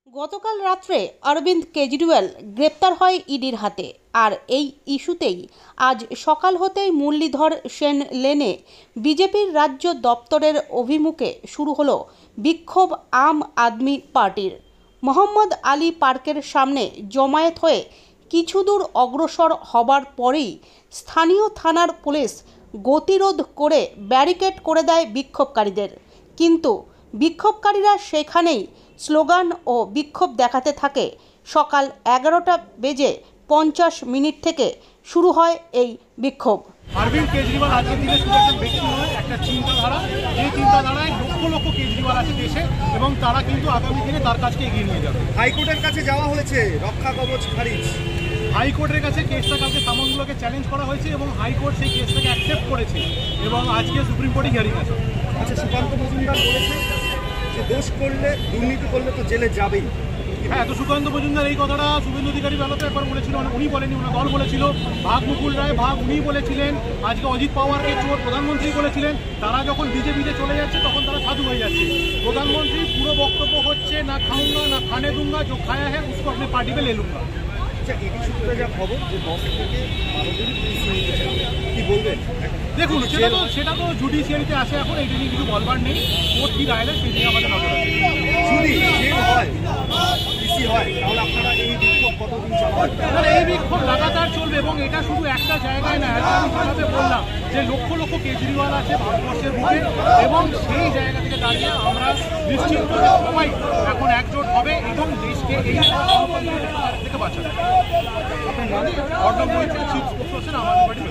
গতকাল রাত্রে অরবিন্দ কেজরিওয়াল গ্রেপ্তার হয় ইডির হাতে। আর এই ইস্যুতেই আজ সকাল হতেই মুরলীধর সেন লেনে বিজেপির রাজ্য দপ্তরের অভিমুখে শুরু হলো বিক্ষোভ আম আদমি পার্টির। মোহাম্মদ আলী পার্কের সামনে জমায়েত হয়ে কিছু দূর অগ্রসর হবার পরেই স্থানীয় থানার পুলিশ গতিরোধ করে ব্যারিকেড করে দেয় বিক্ষোভকারীদের। কিন্তু বিক্ষোভকারীরা সেখানেই স্লোগান ও বিক্ষোভ দেখাতে থাকে। সকাল 11:50 থেকে শুরু হয় এই বিক্ষোভ। অরবিন্দ কেজরিওয়াল আজকের দিনে শুধু একজন ব্যক্তি নয়, একটা চিন্তাধারা। এই চিন্তাধারায় লক্ষ লক্ষ কেজরিওয়াল আছে দেশে এবং তারা কিন্তু আগামী দিনে তার কাজকে এগিয়ে নিয়ে যাবে। হাইকোর্টের কাছে যাওয়া হয়েছে, রক্ষা কবচ খারিজ। হাইকোর্টের কাছে কেসটা কালকে সামনগুলোকে চ্যালেঞ্জ করা হয়েছে এবং হাইকোর্ট সেই কেসটাকে অ্যাকসেপ্ট করেছে এবং আজকে সুপ্রিম কোর্টে হিয়ারিং আছে। আচ্ছা, সুকান্ত মজুমদার বলেছে যে দোষ করলে, দুর্নীতি করলে তো জেলে যাবেই। হ্যাঁ, তো সুকান্ত মজুমদার এই কথাটা শুভেন্দু অধিকারী বেলাতে একবার বলেছিল, উনি বলেনি, ওনার দল বলেছিল। ভাগ মুকুল রায় ভাগ উনি বলেছিলেন। আজকে অজিত পাওয়ারকে চোর প্রধানমন্ত্রী বলেছিলেন। তারা যখন বিজেপিতে চলে যাচ্ছে তখন তারা সাধু হয়ে যাচ্ছে। প্রধানমন্ত্রী পুরো বক্তব্য হচ্ছে না খাউঙ্গা না খানে দুঙ্গা, जो খায়া হ্যাঁ उसको अपने पार्टी पे ले लूंगा। আচ্ছা, এটি সূত্রে যা খবর যে 10 থেকে 12 দিন পুলিশ নিতে চায়, কি বলবেন? দেখুন, সেটা তো জুডিশিয়ারিতে আসে, এখন এইটা নিয়ে কিছু বলবার নেই। কোর্ট কি রায় দেয় সেই নিয়ে আমাদের নজর আছে। যদি জেল হয়, পিসি হয়, তাহলে আপনারা এই বিক্ষোভ কতদিন চালাবেন? এই বিক্ষোভ লাগাতার চলবে এবং এটা শুধু একটা জায়গায় না। আমি যেভাবে বললাম যে লক্ষ লক্ষ কেজরিওয়াল আছে ভারতবর্ষের বুকে এবং সেই জায়গা থেকে দাঁড়িয়ে আমরা নিশ্চিত সবাই এখন একজোট হবে এবং দেশকে এই থেকে বাঁচাবে। আপনার নাম? অর্ণব মৈত্র, চিফ স্পোকসপারসন আম আদমি পার্টি।